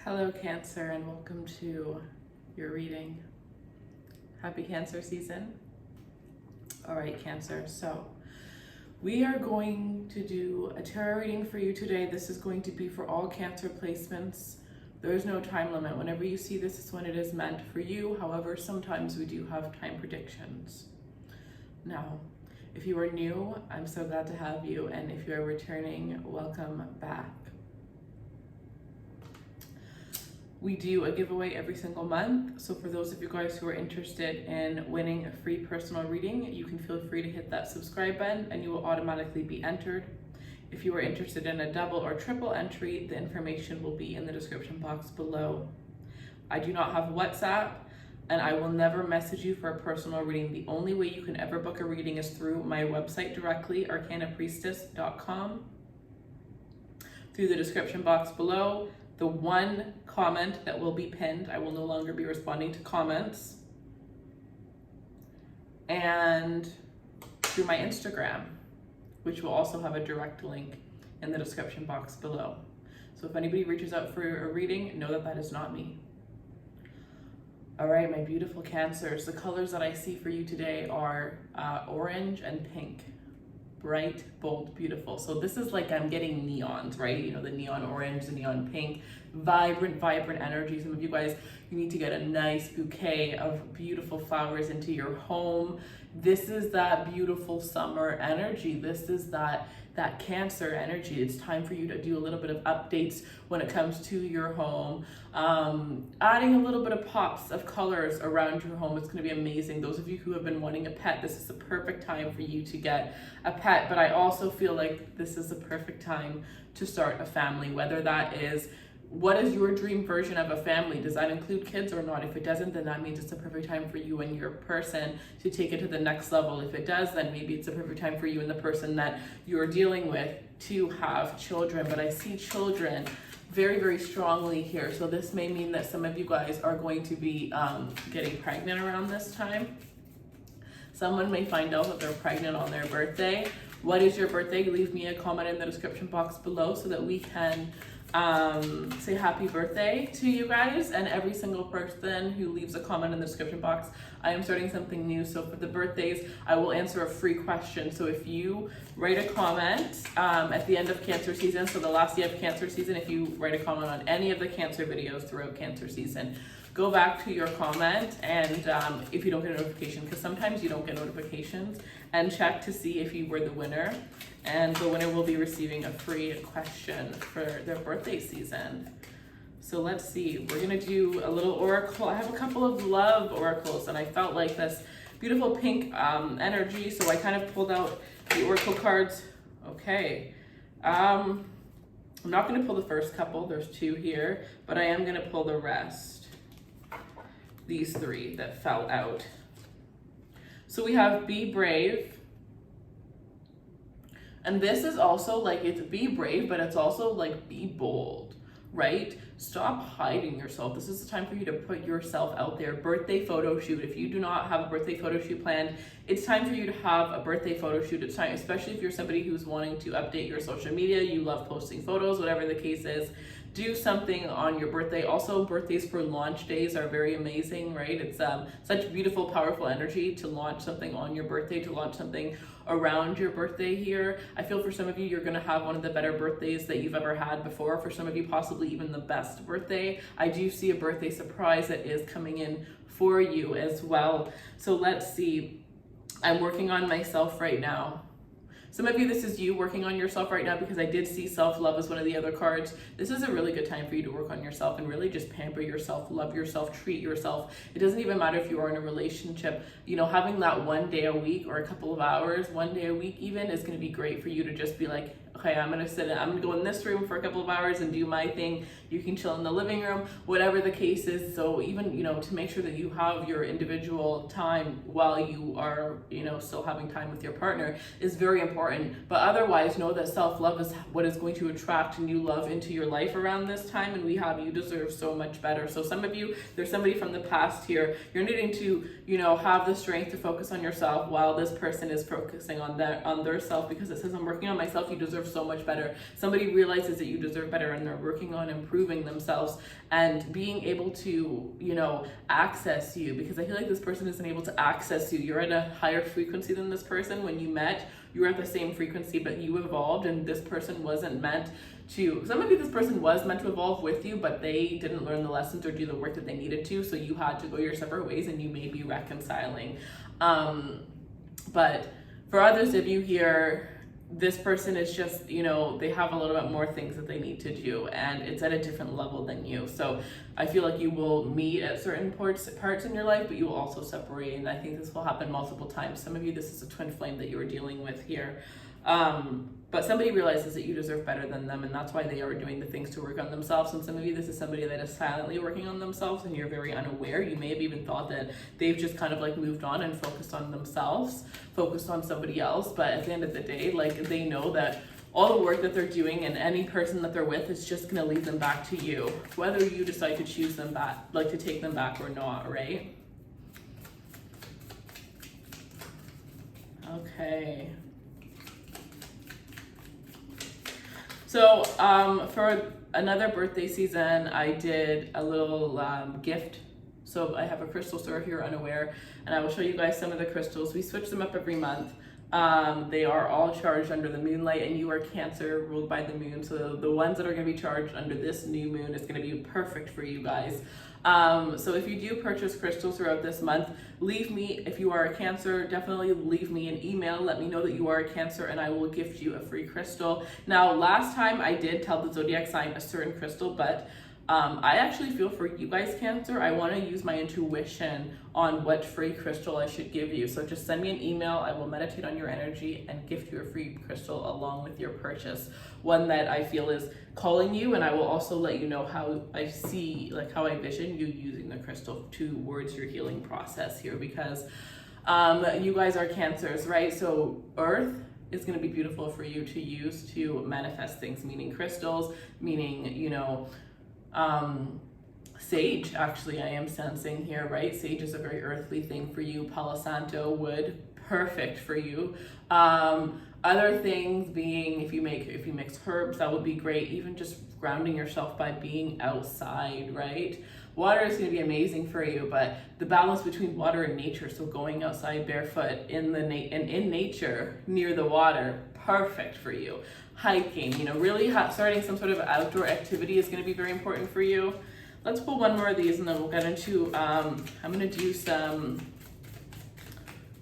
Hello Cancer, and welcome to your reading. Happy Cancer season. All right, Cancer, so we are going to do a tarot reading for you today. This is going to be for all Cancer placements. There is no time limit. Whenever you see this is when it is meant for you. However, sometimes we do have time predictions. Now, if you are new, I'm so glad to have you, and if you are returning, welcome back. We do a giveaway every single month, so for those of you guys who are interested in winning a free personal reading, you can feel free to hit that subscribe button and you will automatically be entered. If you are interested in a double or triple entry, the information will be in the description box below. I do not have WhatsApp, and I will never message you for a personal reading. The only way you can ever book a reading is through my website directly, arcanapriestess.com. Through the description box below, the one comment that will be pinned, I will no longer be responding to comments, and through my Instagram, which will also have a direct link in the description box below. So if anybody reaches out for a reading, know that that is not me. All right, my beautiful Cancers, the colors that I see for you today are orange and pink. Bright, bold, beautiful. So this is like I'm getting neons, right? You know, the neon orange, the neon pink, vibrant energy. Some of you guys, you need to get a nice bouquet of beautiful flowers into your home. This is that beautiful summer energy. This is that Cancer energy. It's time for you to do a little bit of updates when it comes to your home. Adding a little bit of pops of colors around your home. It's going to be amazing. Those of you who have been wanting a pet, this is the perfect time for you to get a pet. But I also feel like this is the perfect time to start a family, whether that is, what is your dream version of a family? Does that include kids or not? If it doesn't, then that means it's a perfect time for you and your person to take it to the next level. If it does, then maybe it's a perfect time for you and the person that you're dealing with to have children. But I see children very, very strongly here. So this may mean that some of you guys are going to be getting pregnant around this time. Someone may find out that they're pregnant on their birthday. What is your birthday? Leave me a comment in the description box below so that we can say happy birthday to you guys. And every single person who leaves a comment in the description box, I am starting something new. So for the birthdays, I will answer a free question. So if you write a comment at the end of Cancer season, so the last day of Cancer season, if you write a comment on any of the Cancer videos throughout Cancer season, go back to your comment, and if you don't get a notification, because sometimes you don't get notifications, and check to see if you were the winner. And the winner will be receiving a free question for their birthday season. So let's see, we're gonna do a little oracle. I have a couple of love oracles, and I felt like this beautiful pink energy, so I kind of pulled out the oracle cards. Okay, I'm not gonna pull the first couple, there's two here, but I am gonna pull the rest. These three that fell out. So we have be brave. And this is also like, it's be brave, but it's also like be bold, right? Stop hiding yourself. This is the time for you to put yourself out there. Birthday photo shoot. If you do not have a birthday photo shoot planned, it's time for you to have a birthday photo shoot. It's time, especially if you're somebody who's wanting to update your social media, you love posting photos, whatever the case is. Do something on your birthday. Also, birthdays for launch days are very amazing, right? It's such beautiful, powerful energy to launch something on your birthday, to launch something around your birthday here. I feel for some of you, you're gonna have one of the better birthdays that you've ever had before. For some of you, possibly even the best birthday. I do see a birthday surprise that is coming in for you as well. So let's see. I'm working on myself right now. Some of you, this is you working on yourself right now, because I did see self-love as one of the other cards. This is a really good time for you to work on yourself and really just pamper yourself, love yourself, treat yourself. It doesn't even matter if you are in a relationship. You know, having that one day a week or a couple of hours, one day a week even, is going to be great for you to just be like, okay, I'm gonna go in this room for a couple of hours and do my thing. You can chill in the living room, whatever the case is. So even, you know, to make sure that you have your individual time while you are, you know, still having time with your partner is very important. But otherwise, know that self-love is what is going to attract new love into your life around this time, and you deserve so much better. So some of you, there's somebody from the past here, you're needing to, you know, have the strength to focus on yourself while this person is focusing on their self, because it says, I'm working on myself. You deserve deserve so much better. Somebody realizes that you deserve better, and they're working on improving themselves and being able to, you know, access you, because I feel like this person isn't able to access you. You're at a higher frequency than this person. When you met, you were at the same frequency, but you evolved, and this person wasn't meant to. Some of you, this person was meant to evolve with you, but they didn't learn the lessons or do the work that they needed to, so you had to go your separate ways, and you may be reconciling. But for others of you here, this person is just, you know, they have a little bit more things that they need to do, and it's at a different level than you. So I feel like you will meet at certain parts in your life, but you will also separate, and I think this will happen multiple times. Some of you, this is a twin flame that you are dealing with here. But somebody realizes that you deserve better than them, and that's why they are doing the things to work on themselves. And some of you, this is somebody that is silently working on themselves, and you're very unaware. You may have even thought that they've just kind of like moved on and focused on themselves, focused on somebody else. But at the end of the day, like, they know that all the work that they're doing and any person that they're with is just gonna lead them back to you, whether you decide to choose them back, like to take them back or not, right? Okay. So for another birthday season, I did a little gift. So I have a crystal store if you're unaware, and I will show you guys some of the crystals. We switch them up every month. They are all charged under the moonlight, and you are Cancer, ruled by the moon. So the ones that are going to be charged under this new moon is going to be perfect for you guys. So if you do purchase crystals throughout this month, leave me, if you are a Cancer, definitely leave me an email. Let me know that you are a Cancer, and I will gift you a free crystal. Now, last time I did tell the zodiac sign a certain crystal, but I actually feel for you guys, Cancer, I want to use my intuition on what free crystal I should give you. So just send me an email. I will meditate on your energy and gift you a free crystal along with your purchase, one that I feel is calling you, and I will also let you know how I see, like how I vision you using the crystal towards your healing process here, because you guys are Cancers, right? So Earth is going to be beautiful for you to use to manifest things, meaning crystals, meaning, you know, sage, actually, I am sensing here, right? Sage is a very earthly thing for you. Palo Santo, wood, perfect for you. Other things being, if you mix herbs, that would be great. Even just grounding yourself by being outside, right? Water is going to be amazing for you, but the balance between water and nature, so going outside barefoot in in nature near the water, perfect for you. Hiking, you know, really starting some sort of outdoor activity is going to be very important for you. Let's pull one more of these, and then we'll get into, I'm going to do some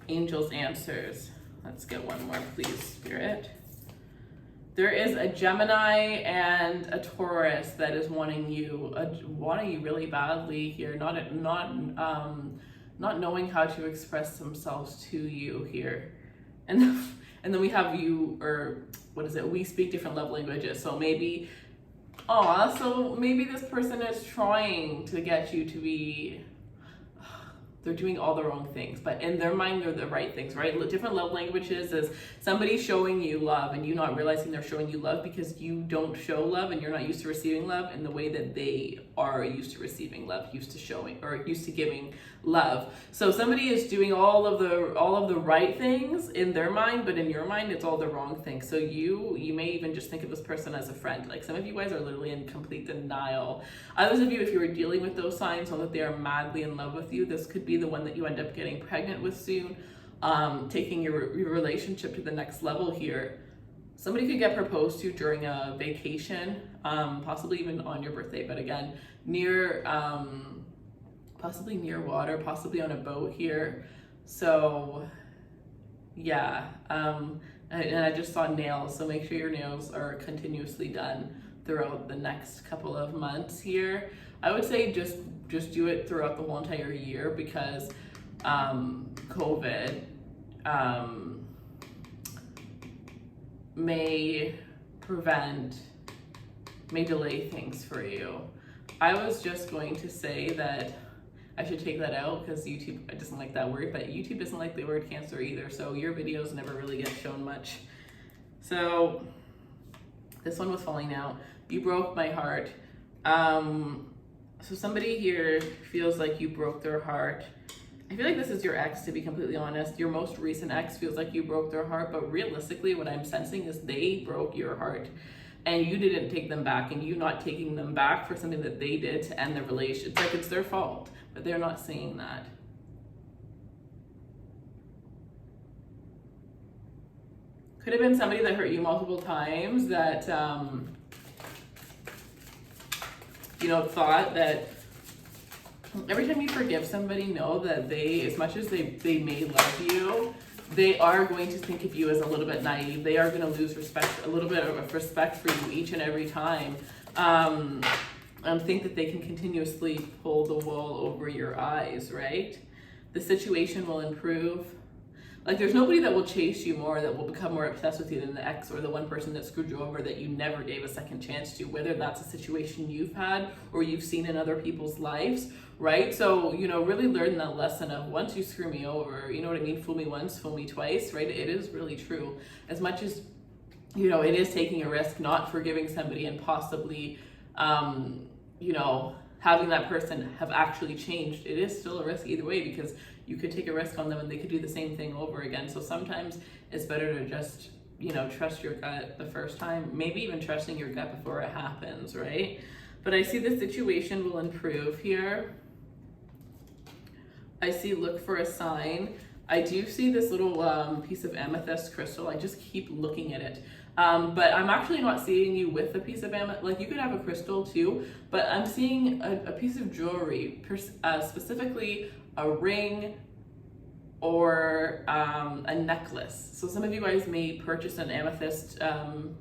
angels answers. Let's get one more, please, Spirit. There is a Gemini and a Taurus that is wanting you really badly here, not knowing how to express themselves to you here. And then we have you, or what is it? We speak different love languages. So maybe, so maybe this person is trying to get you to be, they're doing all the wrong things, but in their mind, they're the right things, right? Different love languages is somebody showing you love and you not realizing they're showing you love because you don't show love and you're not used to receiving love in the way that they are used to receiving love, used to showing or used to giving love. So somebody is doing all of the right things in their mind, but in your mind, it's all the wrong things. So you may even just think of this person as a friend. Like, some of you guys are literally in complete denial. Others of you, if you are dealing with those signs, know that they are madly in love with you. This could be the one that you end up getting pregnant with soon, taking your relationship to the next level here. Somebody could get proposed to during a vacation, possibly even on your birthday, but again, near, possibly near water, possibly on a boat here. So yeah, and I just saw nails, so make sure your nails are continuously done throughout the next couple of months here. I would say just do it throughout the whole entire year, because COVID may delay things for you. I was just going to say that I should take that out because YouTube doesn't like that word, but YouTube doesn't like the word Cancer either, so your videos never really get shown much. So this one was falling out. You broke my heart. So somebody here feels like you broke their heart, I feel like this is your ex, to be completely honest. Your most recent ex feels like you broke their heart, but realistically what I'm sensing is they broke your heart and you didn't take them back, and you not taking them back for something that they did to end the relationship. It's like it's their fault, but they're not saying that. Could have been somebody that hurt you multiple times that, you know, thought that every time you forgive somebody, know that they, as much as they may love you, they are going to think of you as a little bit naive. They are going to lose respect, a little bit of respect for you each and every time. And think that they can continuously pull the wool over your eyes, right? The situation will improve. Like, there's nobody that will chase you more, that will become more obsessed with you than the ex or the one person that screwed you over that you never gave a second chance to, whether that's a situation you've had or you've seen in other people's lives, right? So, you know, really learn that lesson of once you screw me over, you know what I mean? Fool me once, fool me twice, right? It is really true. As much as, you know, it is taking a risk not forgiving somebody and possibly, you know, having that person have actually changed, it is still a risk either way, because you could take a risk on them and they could do the same thing over again. So sometimes it's better to just, you know, trust your gut the first time, maybe even trusting your gut before it happens, right? But I see the situation will improve here. I see look for a sign. I do see this little piece of amethyst crystal. I just keep looking at it. But I'm actually not seeing you with a piece of amethyst. Like, you could have a crystal too, but I'm seeing a piece of jewelry, specifically a ring or a necklace. So some of you guys may purchase an amethyst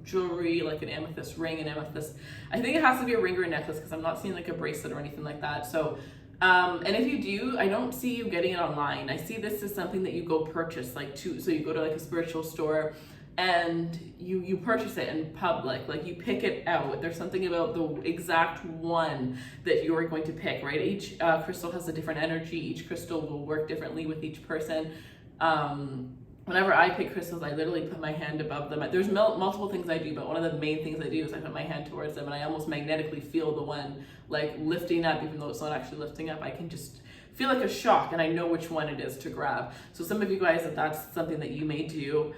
jewelry, like an amethyst ring, an amethyst. I think it has to be a ring or a necklace, because I'm not seeing like a bracelet or anything like that. So, and if you do, I don't see you getting it online. I see this as something that you go purchase, like so you go to like a spiritual store and you purchase it in public, like you pick it out. There's something about the exact one that you're going to pick, right? Each crystal has a different energy. Each crystal will work differently with each person. Whenever I pick crystals, I literally put my hand above them. There's multiple things I do, but one of the main things I do is I put my hand towards them, and I almost magnetically feel the one like lifting up, even though it's not actually lifting up. I can just feel like a shock, and I know which one it is to grab. So some of you guys, if that's something that you may do,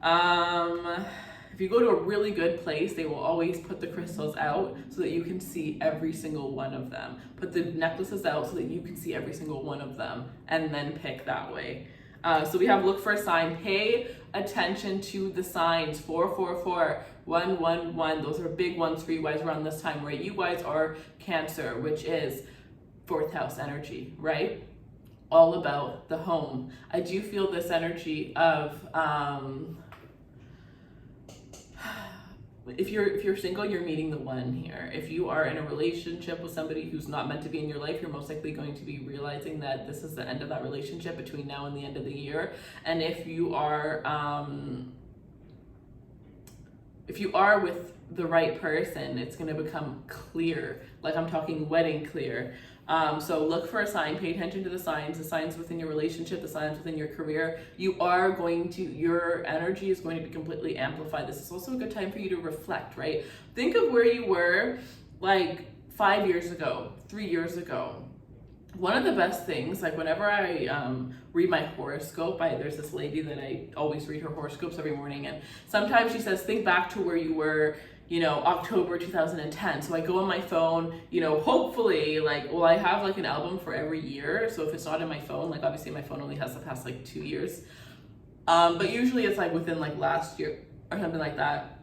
if you go to a really good place, they will always put the crystals out so that you can see every single one of them. Put the necklaces out so that you can see every single one of them, and then pick that way. So we have look for a sign. Pay attention to the signs. 444, 111. Those are big ones for you guys around this time, right? You guys are Cancer, which is 4th house energy, right? All about the home. I do feel this energy of if you're single, you're meeting the one here. If you are in a relationship with somebody who's not meant to be in your life, you're most likely going to be realizing that this is the end of that relationship between now and the end of the year. And if you are with the right person, it's going to become clear. Like, I'm talking wedding clear. So look for a sign, pay attention to the signs within your relationship, the signs within your career. Your energy is going to be completely amplified. This is also a good time for you to reflect, right? Think of where you were like 5 years ago, 3 years ago. One of the best things, like whenever I read my horoscope, there's this lady that I always read her horoscopes every morning, and sometimes she says, think back to where you were, you know, October 2010. So I go on my phone, you know, hopefully, like, well, I have like an album for every year. So if it's not in my phone, like obviously my phone only has the past like 2 years. But usually it's like within like last year or something like that.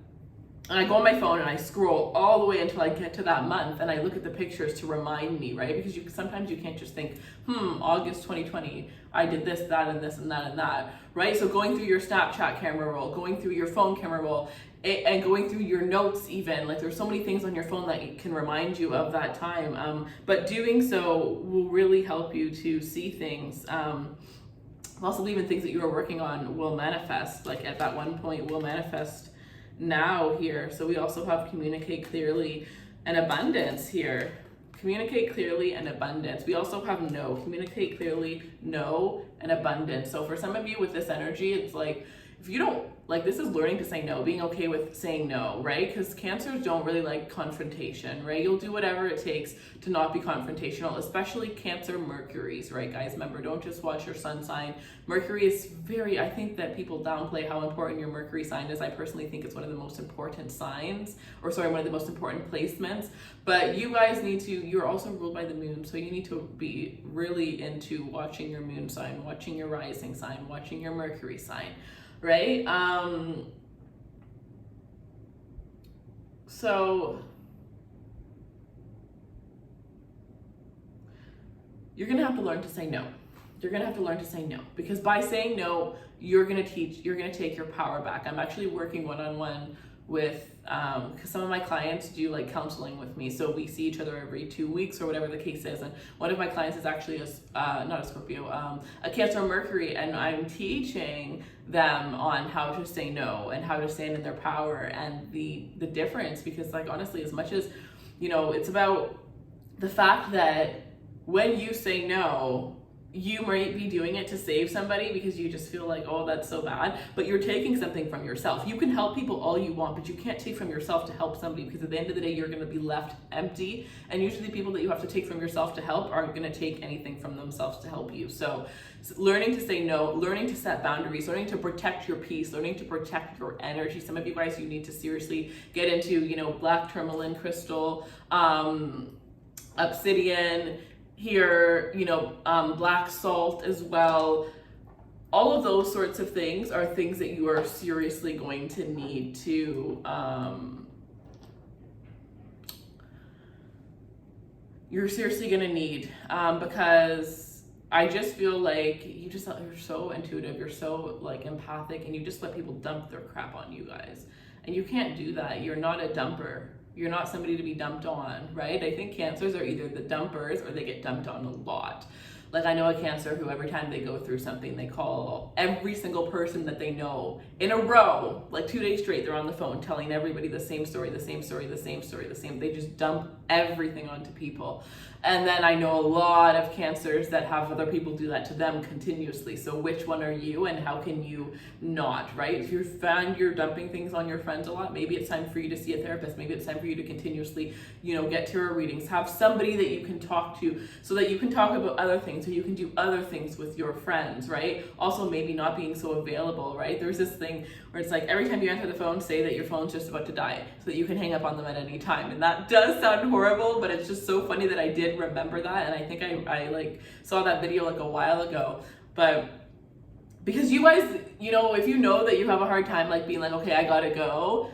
And I go on my phone and I scroll all the way until I get to that month, and I look at the pictures to remind me, right? Because sometimes you can't just think, August 2020, I did this, that, and this, and that, and that, right? So going through your Snapchat camera roll, going through your phone camera roll, and going through your notes even, like there's so many things on your phone that can remind you of that time. But doing so will really help you to see things. Also, even things that you are working on will manifest, like at that one point will manifest now here. So we also have communicate clearly and abundance here. Communicate clearly and abundance. We also have no. Communicate clearly, no, and abundance. So for some of you with this energy, it's like, if you don't Like, this is learning to say no, being okay with saying no, right? Because Cancers don't really like confrontation, right? You'll do whatever it takes to not be confrontational, especially Cancer Mercuries, right, guys? Remember, don't just watch your sun sign. Mercury is very, I think that people downplay how important your Mercury sign is. I personally think it's one of the most important signs, or sorry, one of the most important placements. But you guys need to, you're also ruled by the moon, so you need to be really into watching your moon sign, watching your rising sign, watching your Mercury sign, right? So you're gonna have to learn to say no. You're gonna have to learn to say no, because by saying no, you're gonna take your power back. I'm actually working one-on-one with, because some of my clients do like counseling with me, so we see each other every 2 weeks or whatever the case is, and one of my clients is actually not a Scorpio, a Cancer Mercury, and I'm teaching them on how to say no and how to stand in their power and the difference, because like honestly, as much as, you know, it's about the fact that when you say no, you might be doing it to save somebody because you just feel like, oh, that's so bad, but you're taking something from yourself. You can help people all you want, but you can't take from yourself to help somebody, because at the end of the day, you're going to be left empty. And usually people that you have to take from yourself to help aren't going to take anything from themselves to help you. So learning to say no, learning to set boundaries, learning to protect your peace, learning to protect your energy. Some of you guys, you need to seriously get into, you know, black tourmaline crystal, obsidian, here, you know, black salt as well. All of those sorts of things are things that you are seriously going to need to, you're seriously going to need, because I just feel like you're so intuitive, you're so like empathic, and you just let people dump their crap on you guys. And you can't do that. You're not a dumper. You're not somebody to be dumped on, right? I think Cancers are either the dumpers or they get dumped on a lot. Like, I know a Cancer who every time they go through something, they call every single person that they know in a row, like 2 days straight, they're on the phone telling everybody the same story, the same story, the same story, the same. They just dump everything onto people. And then I know a lot of Cancers that have other people do that to them continuously. So which one are you, and how can you not, right? If you find you're dumping things on your friends a lot, maybe it's time for you to see a therapist. Maybe it's time for you to continuously, you know, get tarot readings. Have somebody that you can talk to so that you can talk about other things, so you can do other things with your friends, right? Also, maybe not being so available, right? There's this thing where it's like every time you answer the phone, say that your phone's just about to die so that you can hang up on them at any time. And that does sound horrible, but it's just so funny that I did remember that. And I think I like saw that video like a while ago. But because you guys, you know, if you know that you have a hard time like being like, okay, I gotta go,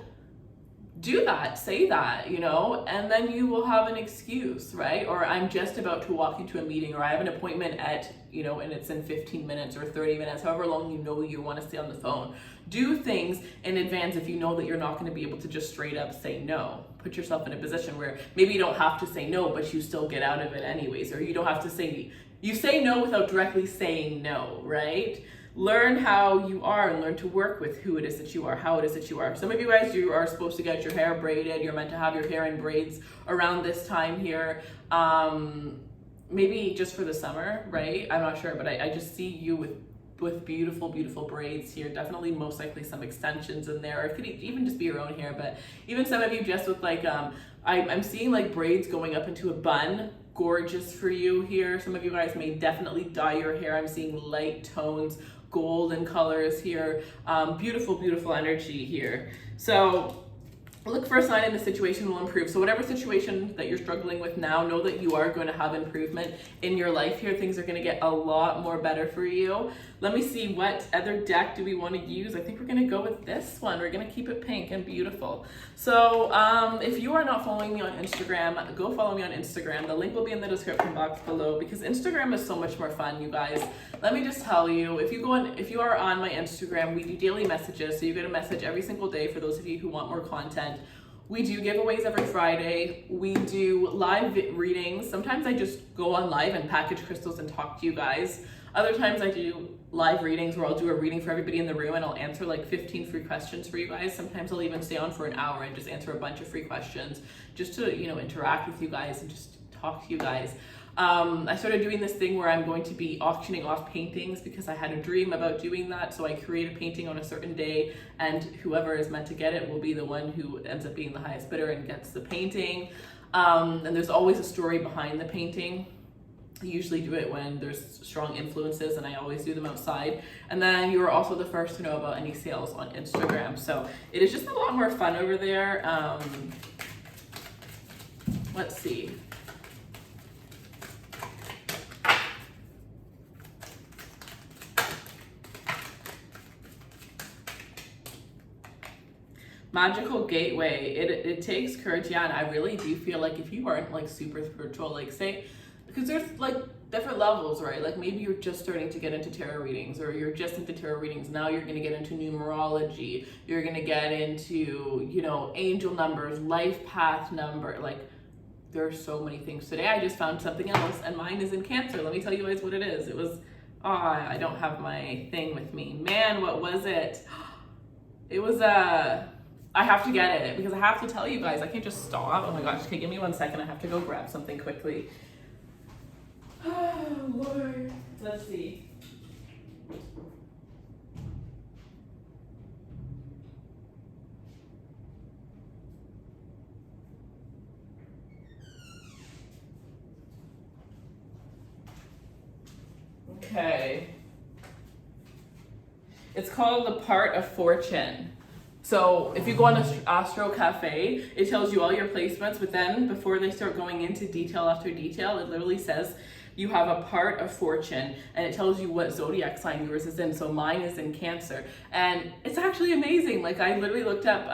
do that, say that, you know, and then you will have an excuse, right? Or I'm just about to walk into a meeting, or I have an appointment at, you know, and it's in 15 minutes or 30 minutes, however long you know you want to stay on the phone. Do things in advance if you know that you're not going to be able to just straight up say no. Put yourself in a position where maybe you don't have to say no, but you still get out of it anyways, or you don't have to say, you say no without directly saying no, right? Learn how you are and learn to work with who it is that you are, how it is that you are. Some of you guys, you are supposed to get your hair braided. You're meant to have your hair in braids around this time here. Maybe just for the summer, right? I'm not sure, but I just see you with beautiful, beautiful braids here. Definitely most likely some extensions in there. Or it could even just be your own hair, but even some of you just with like, I'm seeing like braids going up into a bun. Gorgeous for you here. Some of you guys may definitely dye your hair. I'm seeing light tones, golden colors here. Beautiful, beautiful energy here. So look for a sign and the situation will improve. So whatever situation that you're struggling with now, know that you are going to have improvement in your life here. Things are going to get a lot more better for you. Let me see, what other deck do we want to use? I think we're going to go with this one. We're going to keep it pink and beautiful. So if you are not following me on Instagram, go follow me on Instagram. The link will be in the description box below, because Instagram is so much more fun, you guys. Let me just tell you, if you are on my Instagram, we do daily messages. So you get a message every single day for those of you who want more content. We do giveaways every Friday. We do live readings. Sometimes I just go on live and package crystals and talk to you guys. Other times I do live readings where I'll do a reading for everybody in the room and I'll answer like 15 free questions for you guys. Sometimes I'll even stay on for an hour and just answer a bunch of free questions just to, you know, interact with you guys and just talk to you guys. I started doing this thing where I'm going to be auctioning off paintings because I had a dream about doing that. So I create a painting on a certain day, and whoever is meant to get it will be the one who ends up being the highest bidder and gets the painting. And there's always a story behind the painting. I usually do it when there's strong influences, and I always do them outside. And then you are also the first to know about any sales on Instagram. So it is just a lot more fun over there. Let's see. Magical gateway. It takes courage, yeah, and I really do feel like if you aren't like super spiritual, like say, because there's like different levels, right? Like maybe you're just starting to get into tarot readings, or you're just into tarot readings. Now you're going to get into numerology. You're going to get into, you know, angel numbers, life path number. Like there are so many things. Today I just found something else, and mine is in Cancer. Let me tell you guys what it is. It was, I don't have my thing with me. Man, what was it? It was I have to get it because I have to tell you guys. I can't just stop. Oh my gosh, okay, give me 1 second. I have to go grab something quickly. Oh, Lord. Let's see. Okay. It's called The Part of Fortune. So if you go on Astro Cafe, it tells you all your placements, but then before they start going into detail after detail, it literally says you have a part of fortune, and it tells you what zodiac sign yours is in. So mine is in Cancer, and it's actually amazing. Like I literally looked up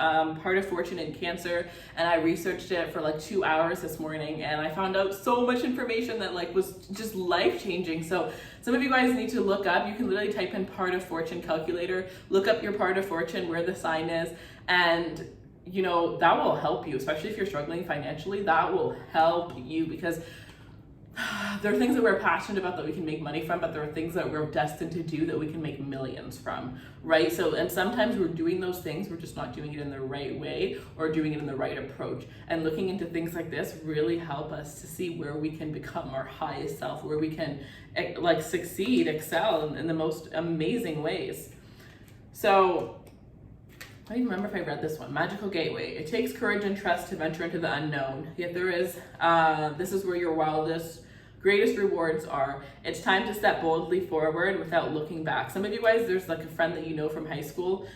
part of fortune in Cancer, and I researched it for like 2 hours this morning, and I found out so much information that like was just life-changing. So some of you guys need to look up, you can literally type in part of fortune calculator, look up your part of fortune, where the sign is, and you know, that will help you, especially if you're struggling financially. That will help you, because there are things that we're passionate about that we can make money from, but there are things that we're destined to do that we can make millions from, right? So, and sometimes we're doing those things, we're just not doing it in the right way or doing it in the right approach. And looking into things like this really help us to see where we can become our highest self, where we can like succeed, excel in the most amazing ways. So, I don't even remember if I read this one. Magical Gateway. It takes courage and trust to venture into the unknown. Yet there is, this is where your wildest, greatest rewards are. It's time to step boldly forward without looking back. Some of you guys, there's like a friend that you know from high school.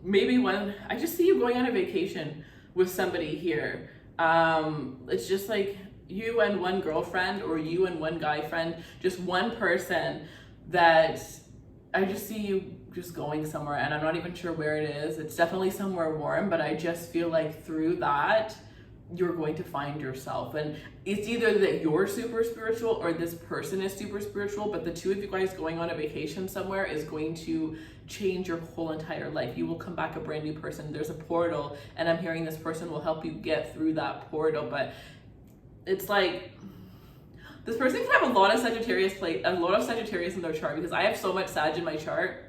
Maybe when, I just see you going on a vacation with somebody here. It's just like you and one girlfriend, or you and one guy friend, just one person that I just see you just going somewhere, and I'm not even sure where it is. It's definitely somewhere warm, but I just feel like through that you're going to find yourself, and it's either that you're super spiritual or this person is super spiritual, but the two of you guys going on a vacation somewhere is going to change your whole entire life. You will come back a brand new person. There's a portal, and I'm hearing this person will help you get through that portal. But it's like this person can have a lot of Sagittarius in their chart, because I have so much Sag in my chart.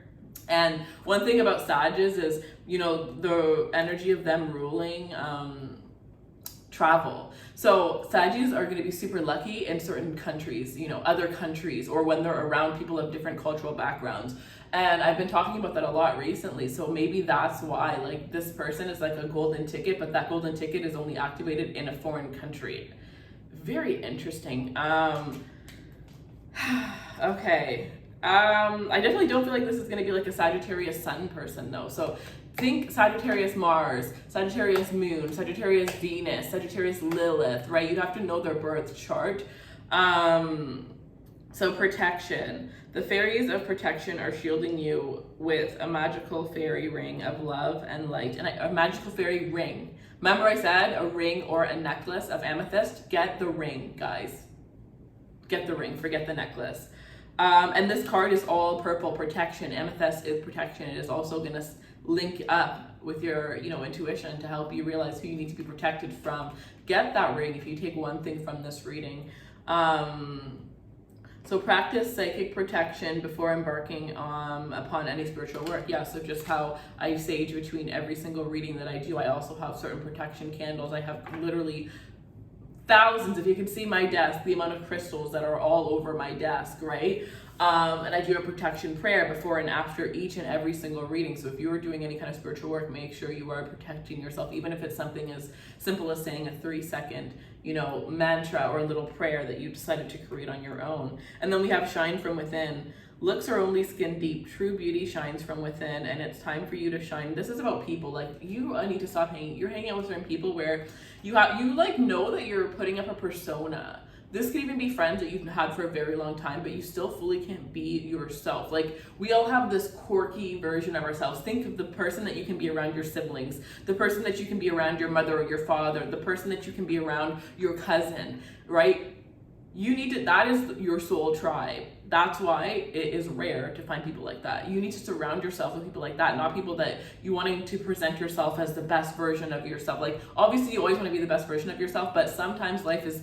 And one thing about Sages is, you know, the energy of them ruling travel. So Sagittarius are going to be super lucky in certain countries, you know, other countries, or when they're around people of different cultural backgrounds. And I've been talking about that a lot recently. So maybe that's why, like, this person is like a golden ticket, but that golden ticket is only activated in a foreign country. Very interesting. Okay. I definitely don't feel like this is going to be like a Sagittarius Sun person though. So think Sagittarius Mars, Sagittarius Moon, Sagittarius Venus, Sagittarius Lilith, right? You have to know their birth chart. So protection. The fairies of protection are shielding you with a magical fairy ring of love and light. And a magical fairy ring. Remember I said a ring or a necklace of amethyst? Get the ring, guys. Get the ring, forget the necklace. And this card is all purple, protection. Amethyst is protection. It is also going to link up with your, you know, intuition to help you realize who you need to be protected from. Get that ring if you take one thing from this reading. So practice psychic protection before embarking upon any spiritual work. Yeah, so just how I sage between every single reading that I do, I also have certain protection candles. I have literally thousands, if you can see my desk, the amount of crystals that are all over my desk, right? And I do a protection prayer before and after each and every single reading. So if you are doing any kind of spiritual work, make sure you are protecting yourself, even if it's something as simple as saying a 3-second, mantra or a little prayer that you decided to create on your own. And then we have shine from within. Looks are only skin deep. True beauty shines from within, and it's time for you to shine. This is about people. Like, you need to stop hanging. You're hanging out with certain people where you know that you're putting up a persona. This could even be friends that you've had for a very long time, but you still fully can't be yourself. Like, we all have this quirky version of ourselves. Think of the person that you can be around your siblings, the person that you can be around your mother or your father, the person that you can be around your cousin, right? That is your soul tribe. That's why it is rare to find people like that. You need to surround yourself with people like that, not people that you wanting to present yourself as the best version of yourself. Like, obviously you always want to be the best version of yourself, but sometimes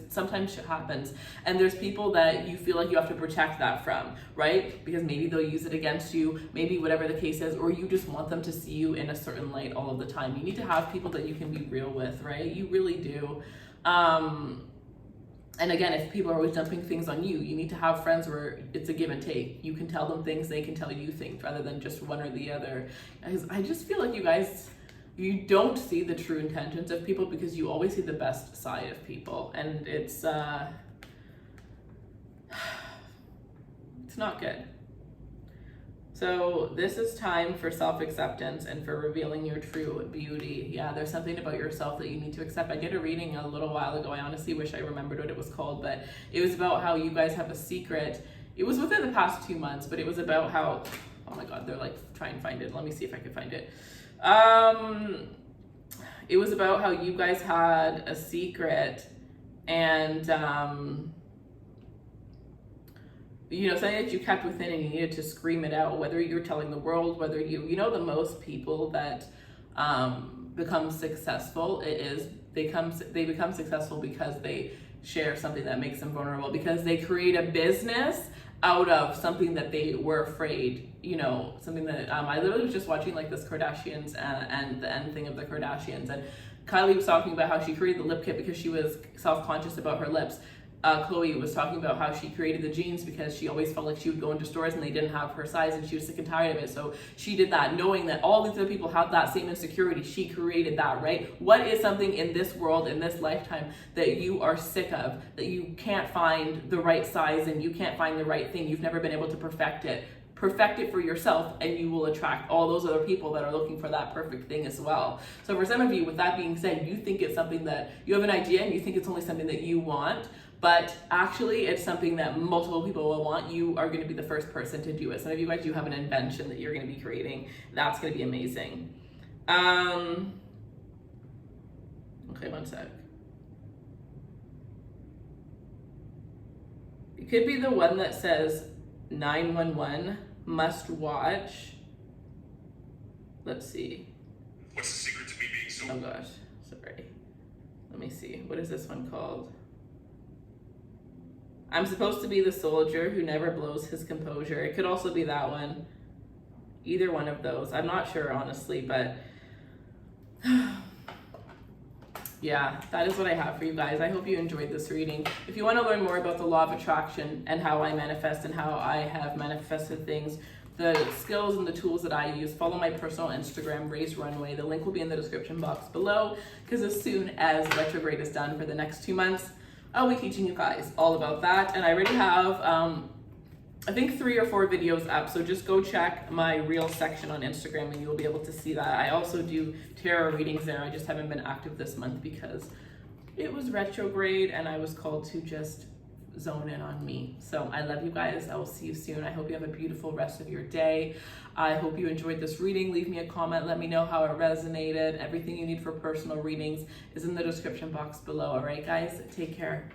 sometimes shit happens. And there's people that you feel like you have to protect that from, right? Because maybe they'll use it against you, maybe whatever the case is, or you just want them to see you in a certain light all of the time. You need to have people that you can be real with, right? You really do. And again, if people are always dumping things on you, you need to have friends where it's a give and take. You can tell them things, they can tell you things, rather than just one or the other. I just feel like you don't see the true intentions of people because you always see the best side of people. And it's not good. So this is time for self-acceptance and for revealing your true beauty. Yeah, there's something about yourself that you need to accept. I did a reading a little while ago. I honestly wish I remembered what it was called, but it was about how you guys have a secret. It was within the past 2 months, but it was about how, oh my God, they're like, try and find it. Let me see if I can find it. It was about how you guys had a secret and, something that you kept within and you needed to scream it out, whether you're telling the world, whether the most people that become successful, they become successful because they share something that makes them vulnerable, because they create a business out of something that they were afraid, something that, I literally was just watching like this Kardashians and the end thing of the Kardashians, and Kylie was talking about how she created the lip kit because she was self-conscious about her lips. Chloe was talking about how she created the jeans because she always felt like she would go into stores and they didn't have her size and she was sick and tired of it. So she did that, knowing that all these other people have that same insecurity. She created that, right? What is something in this world, in this lifetime, that you are sick of, that you can't find the right size and you can't find the right thing? You've never been able to perfect it. Perfect it for yourself and you will attract all those other people that are looking for that perfect thing as well. So for some of you, with that being said, you think it's something that you have an idea and you think it's only something that you want, but actually it's something that multiple people will want. You are going to be the first person to do it. Some of you guys do have an invention that you're going to be creating. That's going to be amazing. Okay, one sec. It could be the one that says 911 must watch. Let's see. What's the secret to me being so... Oh gosh, sorry. Let me see. What is this one called? I'm supposed to be the soldier who never blows his composure. It could also be that one. Either one of those. I'm not sure, honestly, but yeah, that is what I have for you guys. I hope you enjoyed this reading. If you want to learn more about the law of attraction and how I manifest and how I have manifested things, the skills and the tools that I use, follow my personal Instagram, Raise Runway. The link will be in the description box below, because as soon as retrograde is done for the next 2 months, I'll be teaching you guys all about that. And I already have, I think 3 or 4 videos up. So just go check my Reels section on Instagram and you'll be able to see that. I also do tarot readings there. I just haven't been active this month because it was retrograde and I was called to just zone in on me. So I love you guys. I will see you soon. I hope you have a beautiful rest of your day. I hope you enjoyed this reading. Leave me a comment. Let me know how it resonated. Everything you need for personal readings is in the description box below. All right, guys, take care.